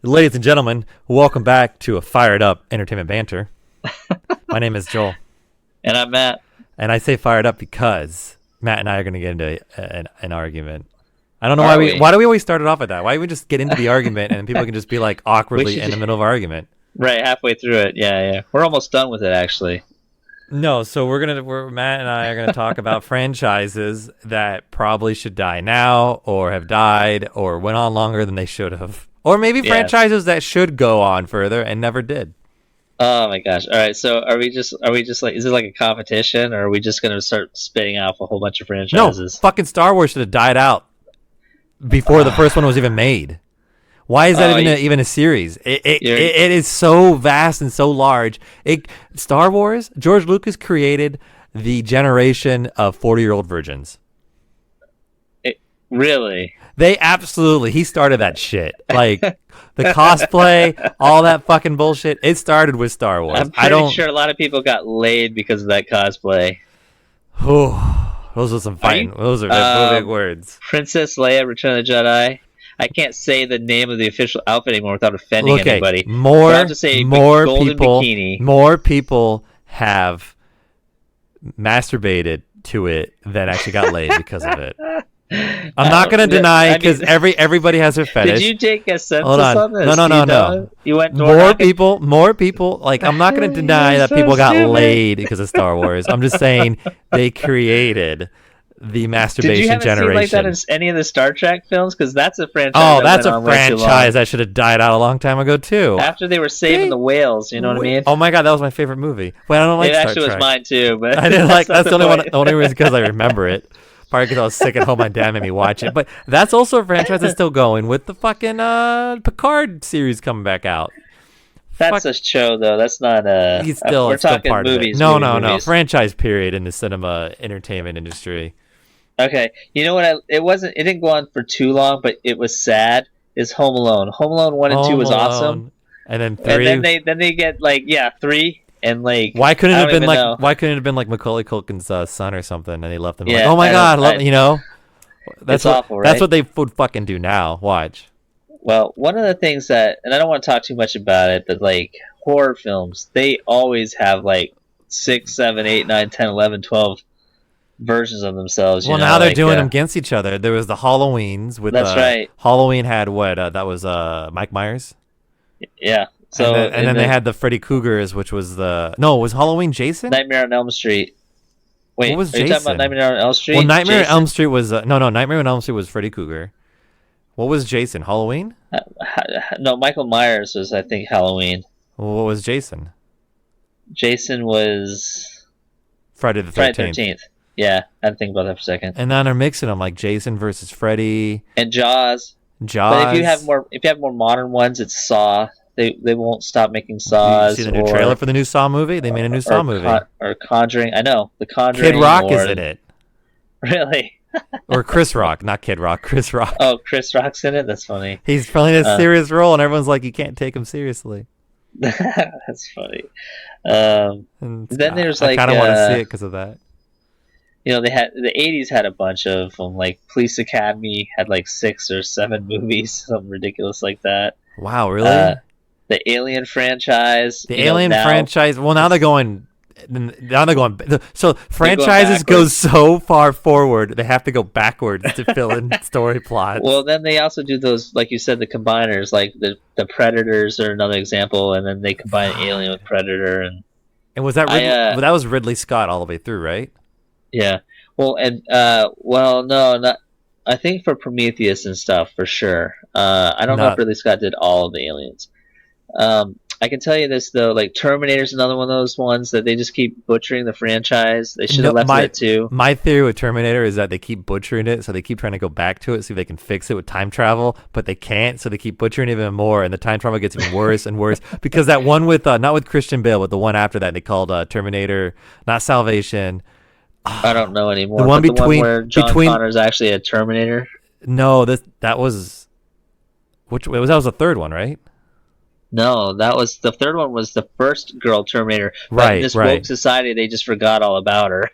Ladies and gentlemen, welcome back to a fired up entertainment banter. My name is Joel, And I'm Matt. and I say fired up because Matt and I are going to get into an argument. I don't know Are why we? why do we always start it off with that? Why don't we just get into the argument and people can just be like awkwardly should in the middle of argument? Right, halfway through it. Yeah. We're almost done with it, actually. No, so Matt and I are gonna talk about franchises that probably should die now, or have died, or went on longer than they should have, or maybe Yes. franchises that should go on further and never did. Oh my gosh. All right. So are we just like, is it like a competition, or are we just going to start spitting off a whole bunch of No, franchises? fucking Star Wars should have died out before the first one was even made. Why is that even a series? It is so vast and so large. Star Wars, George Lucas created the generation of 40-year-old virgins. Really? He started that shit. Like the cosplay, all that fucking bullshit. It started with Star Wars. I'm pretty sure a lot of people got laid because of that cosplay. Those are some fighting. Those are big words. Princess Leia, Return of the Jedi. I can't say the name of the official outfit anymore without offending anybody. So I have to say golden bikini. More people have masturbated to it than actually got laid because of it. I'm not going to deny, because everybody has their fetish. Did you take a census Hold on. on this? No. You went more people. Like, I'm not going to deny that people got laid because of Star Wars. I'm just saying they created the masturbation generation. Did you have a scene like that in any of the Star Trek films? Because that's a franchise. Oh, that's a franchise that should have died out a long time ago too. After they were saving the whales, you know what I mean? Oh my god, that was my favorite movie. Well, I don't like Star Trek. It actually was mine too, but I didn't like. That's the only one. The only reason because I remember it. Probably because I was sick at home. My dad made me watch it. But that's also a franchise that's still going with the fucking Picard series coming back out. That's a show, though. That's not a. We're talking part movies. Of it. No. Movies. Franchise period in the cinema entertainment industry. Okay, you know what? It didn't go on for too long, but it was sad. Is Home Alone? Home Alone 1 and 2 was awesome, and then 3. And then they get 3 and why couldn't it have been like Macaulay Culkin's son or something, and they left them yeah, oh my god, that's awful, right? That's what they would fucking do now. Watch. Well, one of the things that, and I don't want to talk too much about it, but horror films, they always have 6, 7, 8, 9, 10, 11, 12 versions of themselves. Well, now they're doing them against each other. There was the Halloweens with. That's right. Halloween had what? That was Mike Myers. Yeah. So and then they had the Freddy Cougars, which was was Halloween Jason? Nightmare on Elm Street. Wait, what was Jason? You talking about Nightmare on Elm Street? Well, Nightmare on Elm Street was Nightmare on Elm Street was Freddy Cougar. What was Jason? Halloween? No, Michael Myers was, I think, Halloween. Well, what was Jason? Jason was Friday the 13th. Friday the 13th. Yeah, I had to think about that for a second. And now they're mixing them, like Jason versus Freddy and Jaws. But if you have more modern ones, it's Saw. They won't stop making Saws. You see the new trailer for the new Saw movie? They made a new Saw movie. Or Conjuring. I know, the Conjuring. Kid Rock is in it. Really? Or Chris Rock, not Kid Rock. Chris Rock. Oh, Chris Rock's in it. That's funny. He's playing a serious role, and everyone's like, you can't take him seriously. That's funny. Then there's I kind of want to see it because of that. You know, the 80s had a bunch of them. Police Academy had 6 or 7 movies, something ridiculous like that. Wow, really? The Alien franchise. Franchise. Well, now they're going. So franchises go so far forward, they have to go backwards to fill in story plots. Well, then they also do those, like you said, the combiners, like the Predators are another example, and then they combine Alien with Predator, and was that that was Ridley Scott all the way through, right? Yeah. Well, and no, not. I think for Prometheus and stuff for sure. I don't know if Ridley Scott did all of the Aliens. I can tell you this though, Terminator's another one of those ones that they just keep butchering the franchise. They should have left it too. My theory with Terminator is that they keep butchering it, so they keep trying to go back to it, see if they can fix it with time travel, but they can't, so they keep butchering it even more, and the time travel gets even worse and worse. Because that one with not with Christian Bale, but the one after that, they called Terminator, not Salvation. I don't know anymore. The one where John Connor's actually a Terminator. No, that was that was the third one, right? No, that was the third one. Was the first girl Terminator? Right, in this woke society, they just forgot all about her.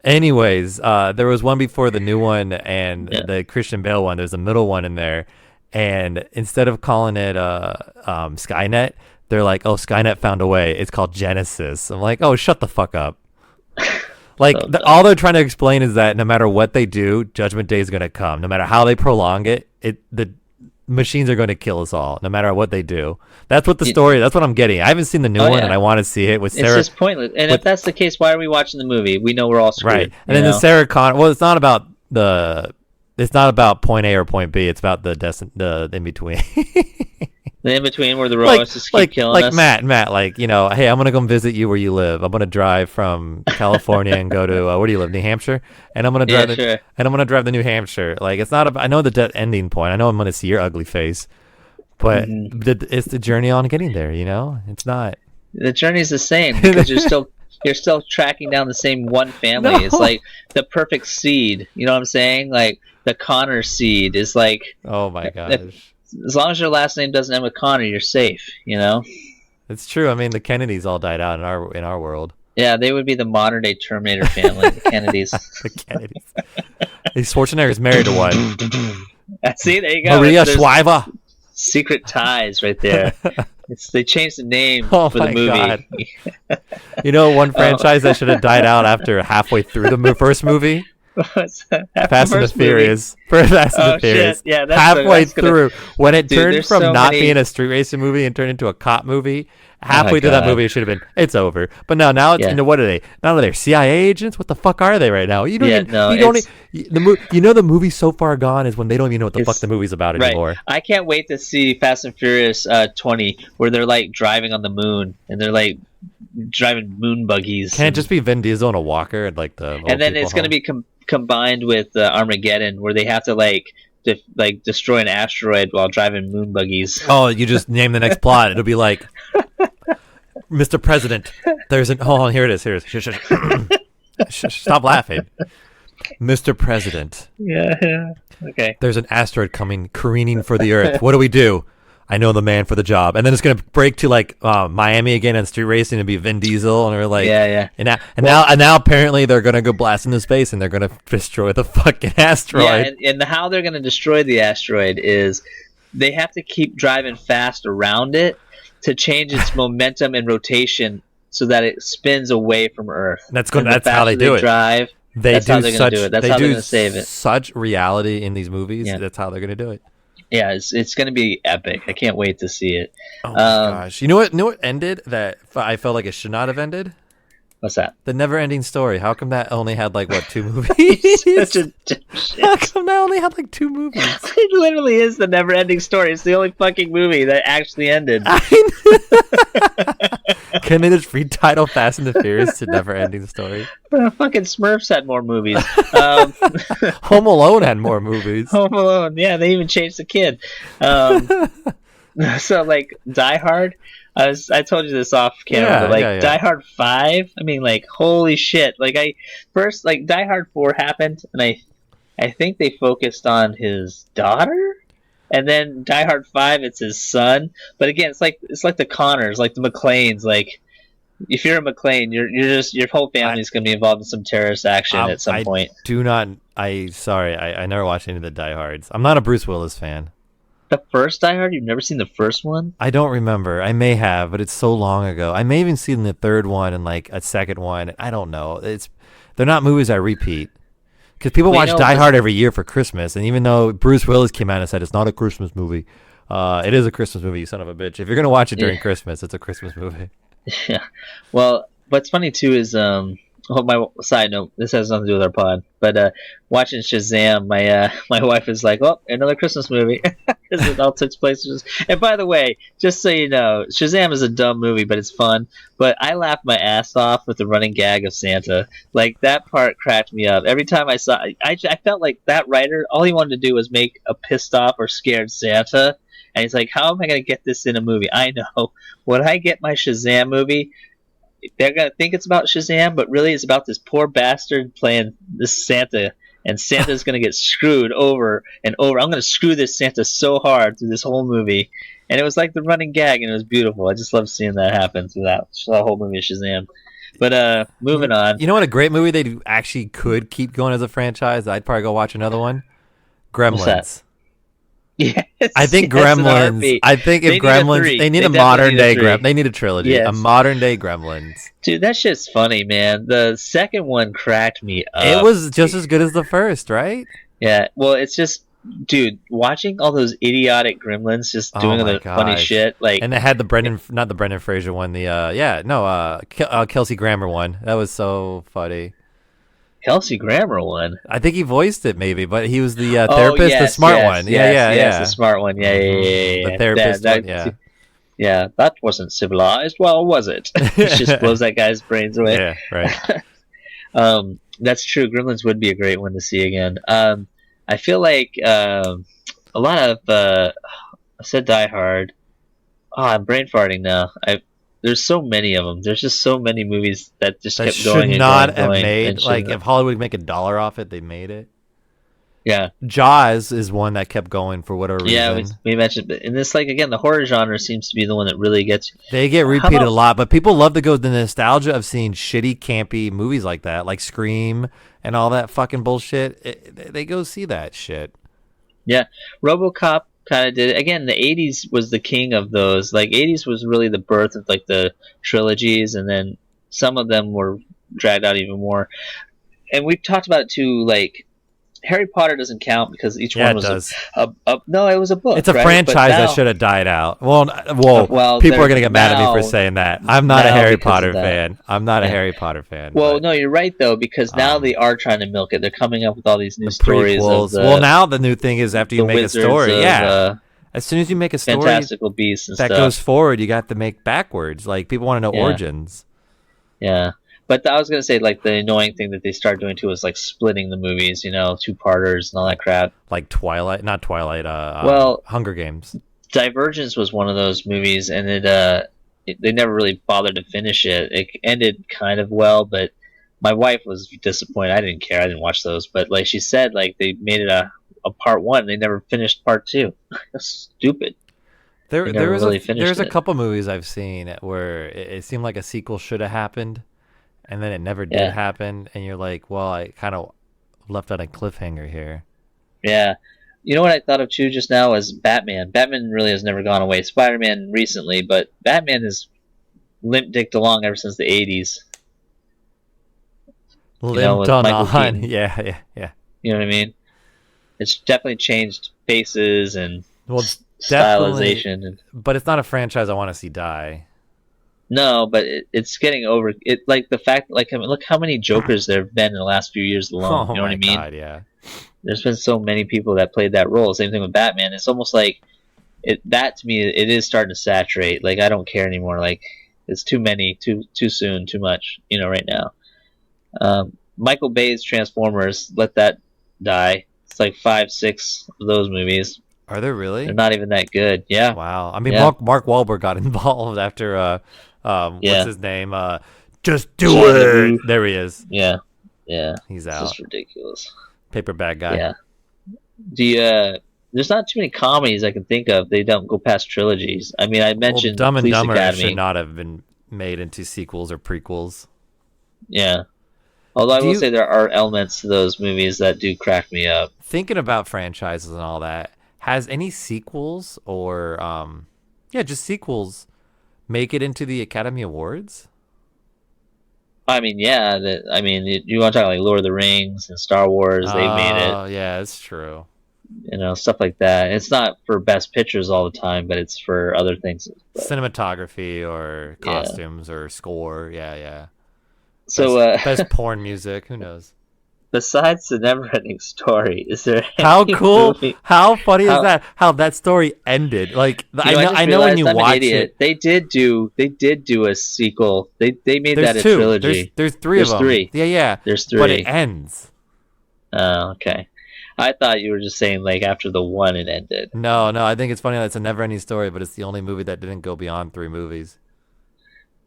Anyways, there was one before the new one and the Christian Bale one. There's a middle one in there, and instead of calling it Skynet, they're like, "Oh, Skynet found a way. It's called Genesis." I'm like, "Oh, shut the fuck up." Like all they're trying to explain is that no matter what they do, Judgment Day is going to come. No matter how they prolong it, the machines are going to kill us all. No matter what they do. That's what the story. That's what I'm getting. I haven't seen the new one, and I want to see it with Sarah. It's just pointless. And if that's the case, why are we watching the movie? We know we're all screwed. Right. And then the Sarah Connor. Well, it's not about point A or point B. It's about the in between. The in between where the robots just keep killing us. Like Matt, like, you know, hey, I'm gonna come visit you where you live. I'm gonna drive from California and go to where do you live, New Hampshire? And I'm gonna drive to New Hampshire. Like, it's not. I know the ending point. I know I'm gonna see your ugly face, but it's the journey on getting there. You know, it's not. The journey's the same because you're still tracking down the same one family. No. It's like the perfect seed. You know what I'm saying? Like the Connor seed is like. Oh my gosh. As long as your last name doesn't end with Connor, you're safe. You know. It's true. I mean, the Kennedys all died out in our world. Yeah, they would be the modern day Terminator family. The Kennedys. The Kennedys. Schwarzenegger is married to one. See, there you go. Maria Shriver. Secret ties right there. They changed the name for the movie. God. You know, one franchise that should have died out after halfway through the first movie. Fast and the Furious. Fast and the Furious. Yeah, halfway through, when it turned from not being a street racing movie and turned into a cop movie. Halfway through that movie, it should have been. It's over. But now it's into what are they? Now they're CIA agents. What the fuck are they right now? You don't. The movie so far gone is when they don't even know what the fuck the movie's about anymore. I can't wait to see Fast and Furious 20, where they're like driving on the moon and they're like driving moon buggies. Can't it just be Vin Diesel and a walker and like the. And then it's going to be combined with Armageddon, where they have to destroy an asteroid while driving moon buggies. Oh, you just name the next plot. It'll be like, Mr. President, there's an. Hold on, here it is. Stop laughing, Mr. President. Yeah. Okay. There's an asteroid coming careening for the Earth. What do we do? I know the man for the job. And then it's gonna break to like Miami again and street racing and be Vin Diesel, and we're like, yeah. And now apparently they're gonna go blast into space and they're gonna destroy the fucking asteroid. Yeah, and how they're gonna destroy the asteroid is they have to keep driving fast around it to change its momentum and rotation so that it spins away from Earth. That's how they do it. Drive. That's how they're gonna do it. That's how they're gonna save it. Such reality in these movies. Yeah. That's how they're gonna do it. Yeah, it's going to be epic. I can't wait to see it. Oh my gosh! You know what ended that I felt like it should not have ended? What's that? The Never-Ending Story. How come that only had like 2 movies? Such a shit. How come that only had 2 movies? It literally is the Never-Ending Story. It's the only fucking movie that actually ended. Can they just retitle Fast and the Furious to Never-Ending Story? Fucking Smurfs had more movies. Home Alone had more movies. Home Alone, yeah, they even changed the kid. So like Die Hard. I told you this off camera, but Die Hard 5, I mean, like, holy shit. Like, Die Hard 4 happened, and I think they focused on his daughter, and then Die Hard 5, it's his son. But again, it's like the Connors, like the McClanes. Like, if you're a McClane, your whole family's going to be involved in some terrorist action at some point. I never watched any of the Die Hards. I'm not a Bruce Willis fan. The first Die Hard? You've never seen the first one? I don't remember. I may have, but it's so long ago. I may even seen the third one and like a second one. I don't know. They're not movies I repeat. Because people watch Die Hard every year for Christmas, and even though Bruce Willis came out and said it's not a Christmas movie, it is a Christmas movie, you son of a bitch. If you're going to watch it during Christmas, it's a Christmas movie. Yeah. Well, what's funny too is... my side note, this has nothing to do with our pod, but watching Shazam, my wife is like, "Oh, another Christmas movie," because it all takes place. And by the way, just so you know, Shazam is a dumb movie, but it's fun. But I laughed my ass off with the running gag of Santa. Like, that part cracked me up every time I saw. I felt like that writer, all he wanted to do was make a pissed off or scared Santa, and he's like, "How am I going to get this in a movie?" I know, when I get my Shazam movie, they're going to think it's about Shazam, but really it's about this poor bastard playing this Santa, and Santa's going to get screwed over and over. I'm going to screw this Santa so hard through this whole movie. And it was like the running gag, and it was beautiful. I just love seeing that happen through the whole movie of Shazam. But moving on. You know what a great movie they actually could keep going as a franchise? I'd probably go watch another one. Gremlins. Yes, I think yes, in a Gremlins. heartbeat. I think if They need a Gremlins, three. they need They a definitely modern need a day three. They need a trilogy. A Yes, modern day Gremlins. dude, that shit's funny, man. The second one cracked me It up. was just as good as the first, right? Yeah, well, it's just, dude, watching all those idiotic gremlins just Oh doing my the funny gosh! shit, like And they had the Brendan, not the Brendan Fraser one. The Kelsey Grammer one. That was so funny. Kelsey Grammer one. I think he voiced it maybe, but he was the Oh therapist, the yes, smart yes, one. Yeah, yes, yeah, yes, the yeah. smart one. Yeah, yeah, yeah, The yeah, yeah. therapist one. Yeah. Yeah, that wasn't civilized. Well, was it? He just blows that guy's brains away. Yeah. Right. That's true. Gremlins would be a great one to see again. I feel like a lot of I said Die Hard. Oh, I'm brain farting now. I There's so many of them. There's just so many movies that just That kept should going and going and not have going made and like shouldn't. if Hollywood could make $1 off it, they made it. Yeah, Jaws is one that kept going for whatever yeah. reason. We mentioned, and this like again, the horror genre seems to be the one that really gets. They get How repeated a about lot, but people love to go the nostalgia of seeing shitty, campy movies like that, like Scream and all that fucking bullshit. They go see that shit. yeah, RoboCop kind of did it. Again, the 80s was the king of those. Like 80s was really the birth of like the trilogies, and then some of them were dragged out even more. And we've talked about it too. Like Harry Potter doesn't count because each Yeah, one it was does. no, it was a book. It's a right? But franchise that now, should have died out. Whoa. well, People are they're going to get mad at me for now saying that. I'm not a now Harry because of Potter that. fan. I'm not a Yeah. Harry Potter fan. Well, but, no, you're right though because now they um, are trying to milk it. They're coming up with all these new the stories of prequels. the Well, now the new thing is after you the make a wizards story, of yeah. As soon as you make a story fantastical beasts and that stuff. goes forward, you got to make backwards. Like people want to know Yeah. origins. Yeah. But I was gonna say like the annoying thing that they started doing too was like splitting the movies, two-parters and all that crap. Like Twilight, not Twilight. Well, Hunger Games. Divergence was one of those movies, and they never really bothered to finish it. It ended kind of well, but my wife was disappointed. I didn't care. I didn't watch those, but like she said, like they made it a part one. They never finished part two. That's stupid. There was really finished there's a it. couple movies I've seen where it seemed like a sequel should have happened, and then it never did Yeah. happen, and you're like, well, I kind of left on a cliffhanger here. Yeah. You know what I thought of too just now was Batman. Batman really has never gone away. Spider-Man recently, but Batman has limp-dicked along ever since the 80s. Limped with on Michael Keaton. Yeah. You know what I mean? It's definitely changed faces and Well, it's definitely, stylization. And, but it's not a franchise I want to see die. no, but it's getting over it. Like the fact, like I mean, look how many Jokers there have been in the last few years alone. Oh You know what my I mean? god, yeah. There's been so many people that played that role. Same thing with Batman. It's almost like that to me. It is starting to saturate. Like I don't care anymore. Like it's too many, too soon, too much. Right now. Michael Bay's Transformers, let that die. It's like 5, 6 of those movies. Are there really? They're not even that good. Yeah. Wow. I mean, Yeah. Mark Wahlberg got involved after Yeah. what's his name? Just do Shia it. LaBeouf. There he is. Yeah. Yeah. He's It's out. just ridiculous. Paper bag guy. Yeah. There's not too many comedies I can think of. They don't go past trilogies. I mean, I mentioned Dumb and Police Dumber Academy. should not have been made into sequels or prequels. Yeah. Although I Do will you- say there are elements to those movies that do crack me up. Thinking about franchises and all that, has any sequels or just sequels make it into the Academy Awards? I mean, yeah. You want to talk like Lord of the Rings and Star Wars? They made it. Oh, yeah, it's true. Stuff like that. It's not for best pictures all the time, but it's for other things. But, Cinematography or Yeah. costumes or score. Yeah. so, Best porn music. Who knows? besides the Never-Ending Story, is there How any cool! movie- How funny is How- that? How that story ended? Like I I know when realized you I'm an watch idiot. it. They did do a sequel. They made There's that a two. trilogy. There's three There's of them. three. Yeah. There's But 3. it ends. Oh, okay. I thought you were just saying like after the one it ended. No. I think it's funny that it's a never-ending story, but it's the only movie that didn't go beyond 3 movies.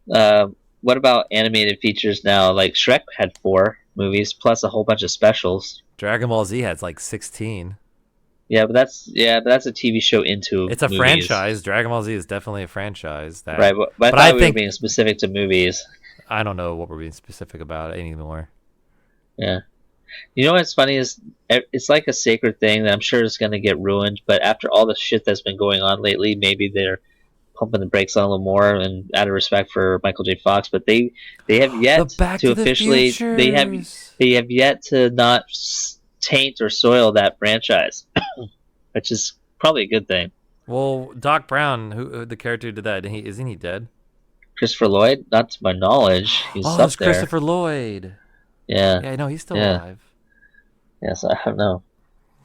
What about animated features now? Like Shrek had 4 movies plus a whole bunch of specials. Dragon Ball Z has like 16. Yeah, but that's a TV show into It's a movies. franchise. Dragon Ball Z is definitely a franchise. That, Right, but I But thought I we think- were being specific to movies. I don't know what we're being specific about anymore. Yeah. You know what's funny is it's like a sacred thing that I'm sure is going to get ruined. But after all the shit that's been going on lately, maybe they're pumping the brakes on a little more, and out of respect for Michael J. Fox. But they have The yet Back to to the officially Futures. they have yet to not taint or soil that franchise, which is probably a good thing. Well, Doc Brown, who the character who did that, isn't he dead? Christopher Lloyd, not to my knowledge, he's Oh, up it's there. Christopher Lloyd. Yeah, Yeah, no, he's still yeah, alive. yes, I don't know.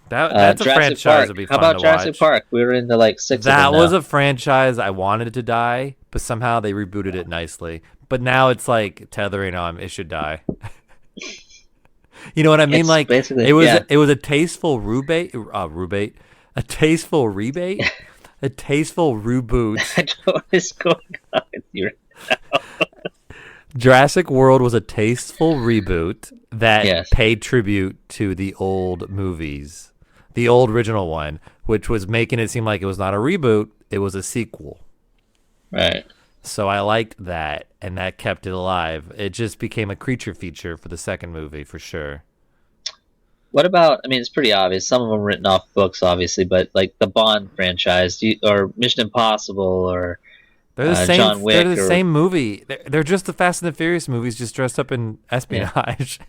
That's a Jurassic franchise Park. that'd be How fun about to Jurassic watch. Park? We were into like six of That them was now. a franchise I wanted it to die, but somehow they rebooted it nicely. But now it's like tethering on it should die. You know what I mean? It's Like basically yeah. it was a tasteful a tasteful rebate, a tasteful reboot. I don't know what is going on with you. Jurassic World was a tasteful reboot that Yes, paid tribute to the old movies, the old original one, which was making it seem like it was not a reboot, it was a sequel. right. So I liked that, and that kept it alive. It just became a creature feature for the second movie, for sure. What about? I mean, it's pretty obvious. Some of them written off books, obviously, but like the Bond franchise, or Mission Impossible, or They're the same. John They're Wick, the or same movie. They're just the Fast and the Furious movies, just dressed up in yeah, espionage.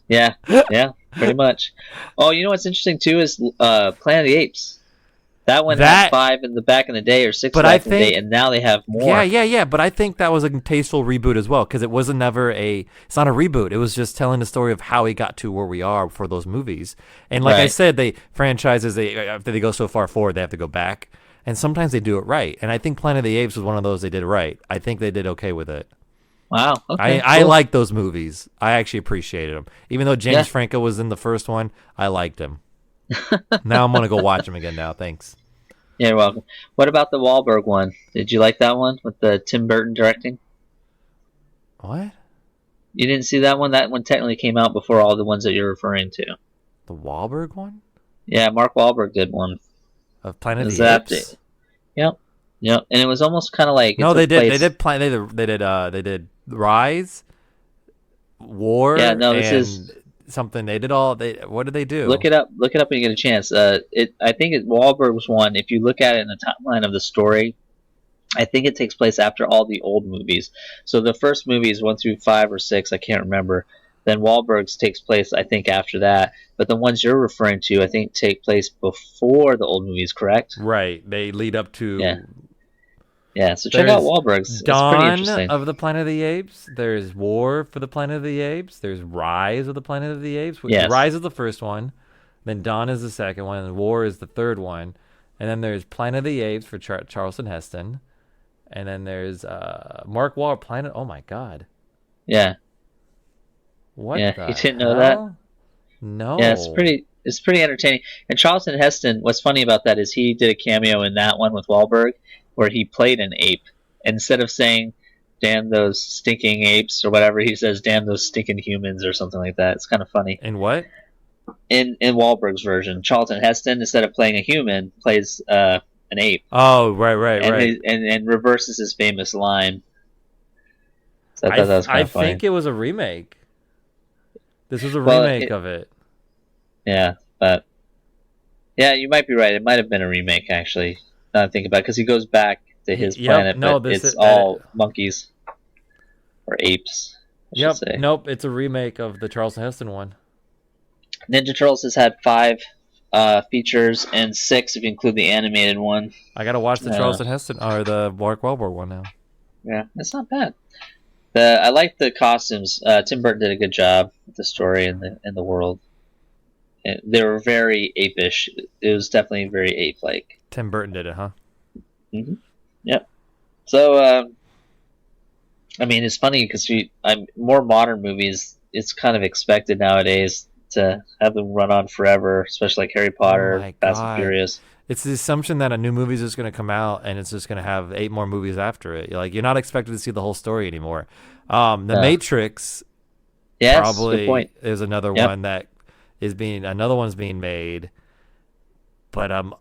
yeah, yeah, pretty much. Oh, you know what's interesting too is Planet of the Apes. That one had That, five in the back in the day, or six but I back in the day, think, and now they have yeah, more. yeah, yeah. But I think that was a tasteful reboot as well, because it wasn't never a. It's not a reboot. It was just telling the story of how he got to where we are for those movies. And like I Right. said, they franchises. They after they go so far forward, they have to go back. And sometimes they do it right. And I think Planet of the Apes was one of those they did right. I think they did okay with it. Wow. Okay. I Cool. like those movies. I actually appreciated them. Even though Yeah. James Franco was in the first one, I liked him. Now I'm gonna go watch him again. Now, thanks. Yeah, you're welcome. What about the Wahlberg one? Did you like that one with the Tim Burton directing? What? You didn't see that one? That one technically came out before all the ones that you're referring to. The Wahlberg one Yeah, Mark Wahlberg did one. of Planet of Is the that Apes? Yep. Yep. And it was almost kind of like it No, they took did. place. They did Rise, War, Yeah. No, this and is. something. They did all. They what did they do? Look it up. Look it up when you get a chance. I think Wahlberg was one. If you look at it in the timeline of the story, I think it takes place after all the old movies. So the first movies 1 through 5 or 6, I can't remember. Then Wahlberg's takes place, I think, after that. But the ones you're referring to, I think, take place before the old movies. Correct? Right. They lead up to. Yeah. Yeah. So check out There's Wahlberg's. It's pretty Dawn interesting. of the Planet of the Apes. There's War for the Planet of the Apes. There's Rise of the Planet of the Apes. Yes. Rise is the first one. Then Dawn is the second one. And War is the third one. And then there's Planet of the Apes for Charleston Heston. And then there's Mark Wahlberg. Planet. Oh my God. Yeah. What? Yeah. The You didn't know that? hell? No. Yeah. It's pretty entertaining. And Charleston Heston, what's funny about that is he did a cameo in that one with Wahlberg, where he played an ape. Instead of saying "damn those stinking apes" or whatever, he says "damn those stinking humans" or something like that. It's kind of funny. And what? In Wahlberg's version, Charlton Heston, instead of playing a human, plays an ape, Oh, right. and reverses his famous line. So I thought that was kind I of funny. think it was a remake. This was a Well, remake of it. Yeah, but yeah, you might be right. It might have been a remake, actually. Now I think about it, because he goes back to his Yep, planet, no, but this it's is- all monkeys or apes. I Yep. should say. Nope. It's a remake of the Charleston Heston one. Ninja Turtles has had 5 features and 6 if you include the animated one. I gotta watch the Yeah. Charleston Heston or the Mark Wahlberg one now. Yeah, it's not bad. I like the costumes. Tim Burton did a good job with the story and the world. They were very apish. It was definitely very ape-like. Tim Burton did it, huh? Hmm. Yep. So, I mean, it's funny because more modern movies. It's kind of expected nowadays to have them run on forever, especially like Harry Potter, my Fast and God. Furious. It's the assumption that a new movie is just going to come out and it's just going to have 8 more movies after it. You're not expected to see the whole story anymore. The Matrix Yes, probably good point. is another Yep. one that another one's being made, but I'm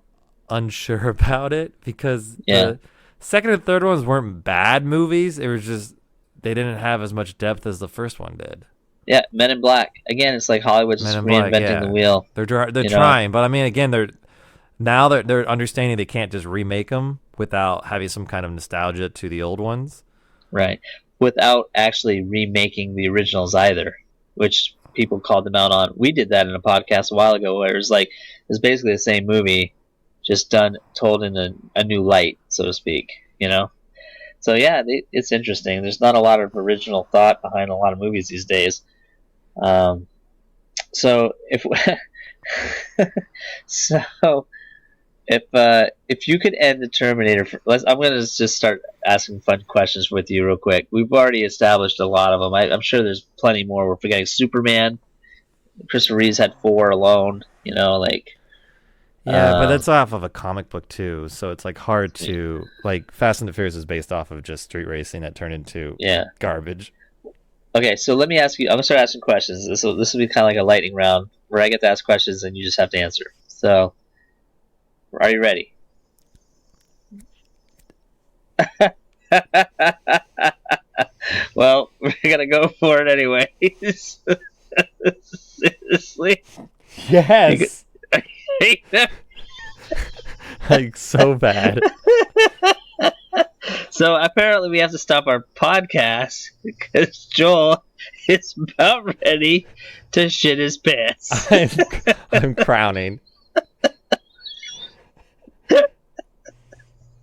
unsure about it because Yeah. the second and third ones weren't bad movies. It was just they didn't have as much depth as the first one did. Yeah, Men in Black. Again, it's like Hollywood Men just in Black, reinventing the yeah. wheel. They're trying, but I mean, again, they're understanding they can't just remake them without having some kind of nostalgia to the old ones. Right. Without actually remaking the originals either, which people called them out on. We did that in a podcast a while ago where it's basically the same movie, just told in a new light, so to speak, you know? So yeah, it's interesting. There's not a lot of original thought behind a lot of movies these days. So so if you could end the Terminator, I'm going to just start asking fun questions with you real quick. We've already established a lot of them. I'm sure there's plenty more. We're forgetting Superman. Christopher Reeves had 4 alone. Yeah, but that's off of a comic book too, so it's like hard to like. Fast and the Furious is based off of just street racing that turned into garbage. Okay, so let me ask you. I'm gonna start asking questions. This will be kind of like a lightning round where I get to ask questions and you just have to answer. So, are you ready? Well, we're gonna go for it anyways. Seriously? Yes. Like so bad. So apparently we have to stop our podcast because Joel is about ready to shit his pants. I'm crowning.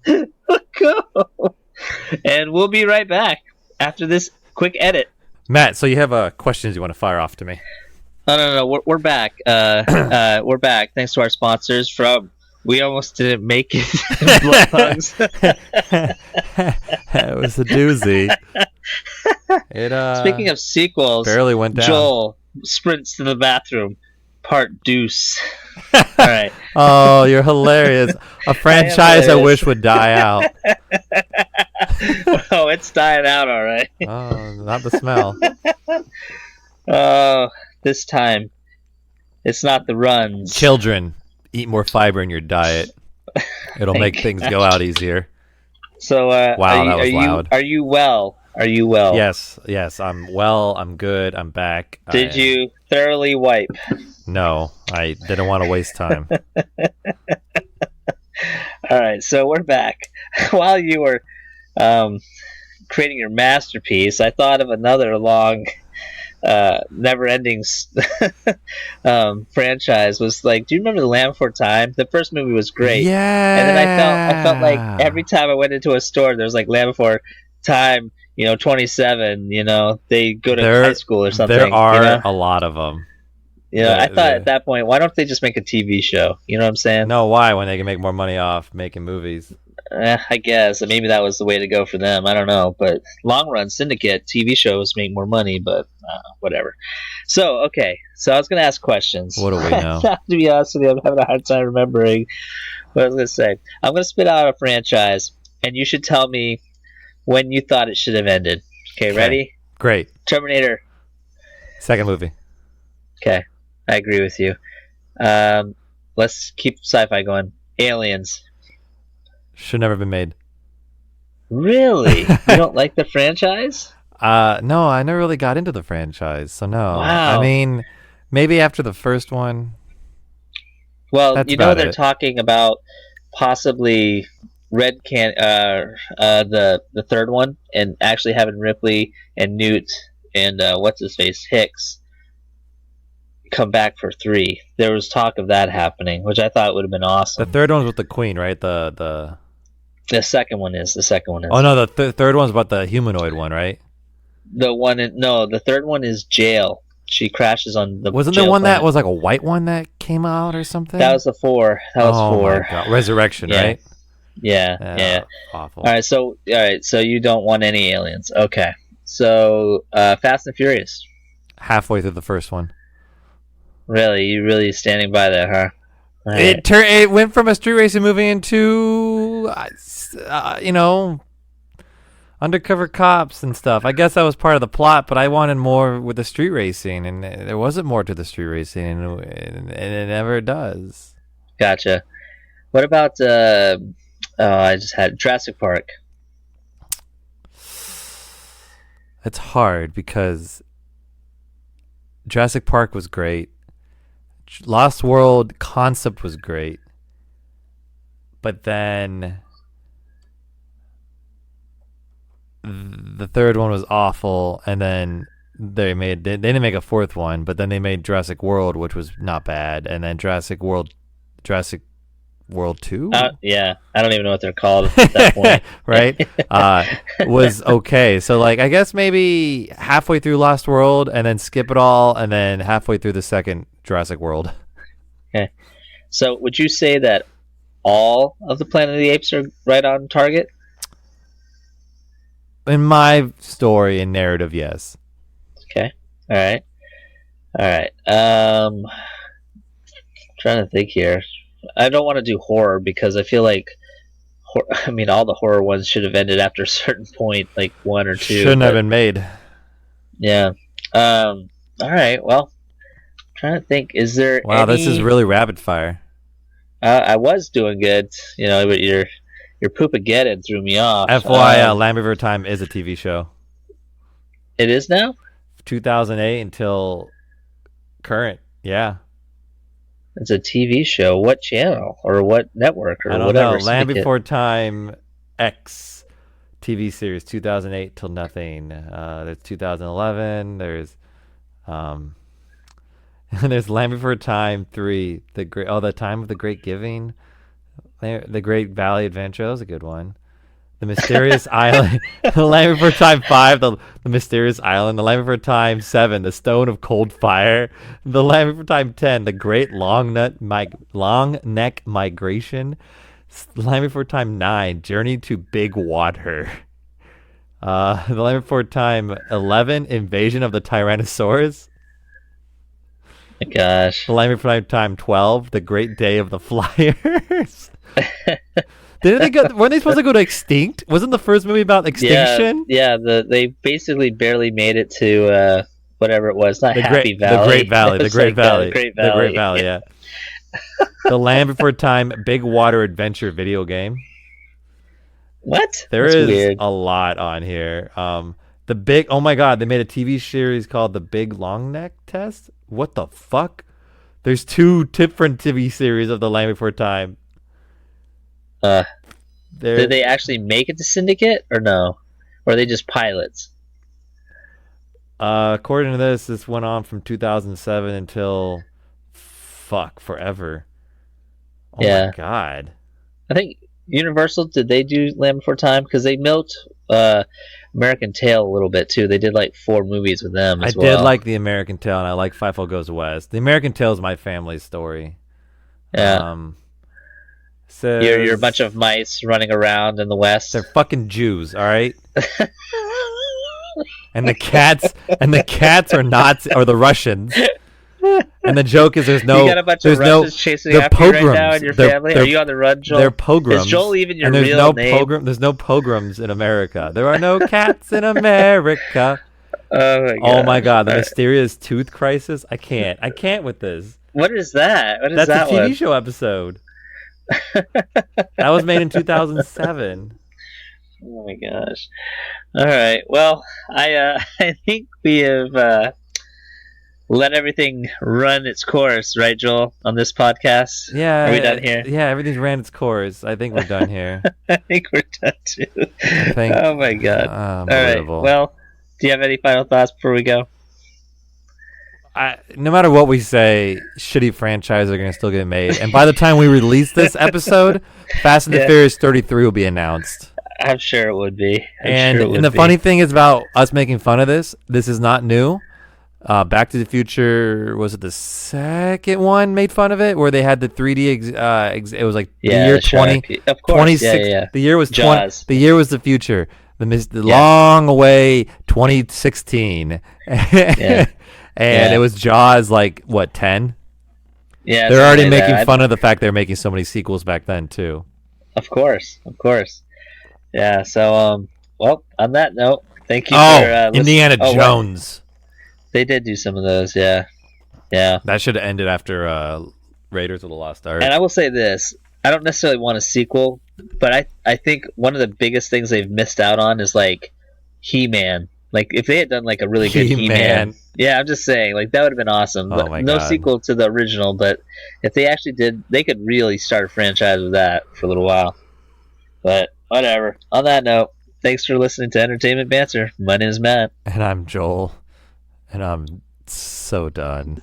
Go. And we'll be right back after this quick edit. Matt, so you have questions you want to fire off to me? No. We're back. We're back. Thanks to our sponsors from We Almost Didn't Make It. Blood Pugs. It was a doozy. Speaking of sequels, barely went down. Joel sprints to the bathroom. Part deuce. All right. Oh, you're hilarious. A franchise I wish would die out. Oh, it's dying out, all right. Oh, not the smell. Oh, this time it's not the runs. Children, eat more fiber in your diet. It'll make things go out easier. So, wow, that was loud. Are you well? Are you well? Yes, I'm well. I'm good. I'm back. Did you thoroughly wipe? No, I didn't want to waste time. All right, so we're back. While you were creating your masterpiece, I thought of another long, never-ending franchise. Was like, do you remember The Land Before Time? The first movie was great. Yeah. And then I felt like every time I went into a store, there was like Land Before Time. 27. They go to high school or something. There are a lot of them. I thought at that point, why don't they just make a TV show? You know what I'm saying? No, why? When they can make more money off making movies. I guess maybe that was the way to go for them. I don't know, but long run syndicate TV shows make more money, but whatever. So okay, so I was going to ask questions. What do we know? To be honest with you, I'm having a hard time remembering what I was going to say. I'm going to spit out a franchise, and you should tell me when you thought it should have ended. Okay, ready? Great. Terminator. Second movie. Okay, I agree with you. Let's keep sci-fi going. Aliens. Should never been made. Really? You don't like the franchise? No, I never really got into the franchise, so no. Wow. I mean, maybe after the first one. Well, they're talking about possibly the third one, and actually having Ripley and Newt and what's his face Hicks come back for 3. There was talk of that happening, which I thought would have been awesome. The third one's with the Queen, right? The second one is. Oh no, the third one's about the humanoid one, right? The third one is Jail. She crashes on the. Wasn't there one that was like a white one that came out or something? That was the 4. That was 4. My God. Resurrection, right? Yeah. Awful. All right, so you don't want any aliens. Okay. So Fast and Furious. Halfway through the first one. Really? You really standing by that, huh? Right. It went from a street racing movie into undercover cops and stuff. I guess that was part of the plot, but I wanted more with the street racing, and there wasn't more to the street racing, and it never does. Gotcha. What about I just had Jurassic Park. It's hard because Jurassic Park was great. Lost World concept was great. But then the third one was awful, and then they didn't make a fourth one, but then they made Jurassic World, which was not bad, and then Jurassic World 2? Yeah, I don't even know what they're called at that point. Right? Was okay. So, like, I guess maybe halfway through Lost World, and then skip it all, and then halfway through the second Jurassic World. Okay. So, would you say that all of the Planet of the Apes are right on target? In my story and narrative, yes. Okay. All right. Trying to think here. I don't want to do horror because I feel like, all the horror ones should have ended after a certain point, like one or two. Shouldn't have been made. Yeah. All right. Well, trying to think. Is there? Wow, this is really rapid fire. I was doing good, but your Poopageddon threw me off. FYI, Land Before Time is a TV show. It is now? 2008 until current, yeah. It's a TV show. What channel or what network or I don't whatever? know. Land Before Time X TV series, 2008 till nothing. There's 2011. There's there's Land Before Time 3. The Time of the Great Giving. The Great Valley Adventure. That was a good one. The Mysterious Island. The Land Before Time 5. The Mysterious Island. The Land Before Time 7. The Stone of Cold Fire. The Land Before Time 10. The Great Long Neck Migration. The Land Before Time 9. Journey to Big Water. The Land Before Time 11. Invasion of the Tyrannosaurus. My gosh. The Land Before Time 12. The Great Day of the Flyers. Weren't they supposed to go to extinct? Wasn't the first movie about extinction? Yeah. They basically barely made it to whatever it was. Not Happy Valley. The Great Valley. The Great Valley. The Great Valley. The Great Valley. Yeah. The Land Before Time Big Water Adventure video game. What? That's weird. A lot on here. Oh my God, they made a TV series called The Big Long Neck Test. What the fuck? There's 2 different TV series of The Land Before Time. Did they actually make it to Syndicate or no? Or are they just pilots? According to this went on from 2007 until forever. Oh my God. I think Universal, did they do Land Before Time? Because they milked American Tail a little bit too. They did like 4 movies with them as well. I did like the American Tail, and I like Fifo Goes West. The American Tail is my family's story. Yeah. So you're a bunch of mice running around in the West. They're fucking Jews, all right? and the cats are Nazis or the Russians. And the joke is there's no. You got a bunch of Russians chasing after you right now in your family. Are you on the run, Joel? They're pogroms. Is Joel even your real real name? There's no pogroms in America. There are no cats in America. Oh my God! The mysterious tooth crisis. I can't with this. What is that? That's a TV show episode. That was made in 2007. Oh my gosh! All right. Well, I think we have let everything run its course, right, Joel? On this podcast. Yeah. Are we done here? Yeah, everything's ran its course. I think we're done here. I think we're done too. Oh my God! All right. Well, do you have any final thoughts before we go? No matter what we say, shitty franchises are going to still get made. And by the time we release this episode, Fast and the Furious 33 will be announced. I'm sure it would be. And the funny thing is about us making fun of this is not new. Back to the Future, was it the second one made fun of it? Where they had the 3D, it was like the year 20. Of course, 26, The year was Jaws. The year was the future. The long away 2016. And it was Jaws, like, what, 10? Yeah. They're already making fun of the fact they're making so many sequels back then, too. Of course. Yeah, so, well, on that note, thank you for Indiana Jones. They did do some of those, yeah. That should have ended after Raiders of the Lost Ark. And I will say this. I don't necessarily want a sequel, but I think one of the biggest things they've missed out on is, like, He-Man. Like if they had done like a really good He-Man. He-Man, yeah, I'm just saying like that would have been awesome. Oh my No God. sequel to the original, but if they actually did, they could really start a franchise with that for a little while. But whatever. On that note, thanks for listening to Entertainment Banter. My name is Matt. And I'm Joel. And I'm so done.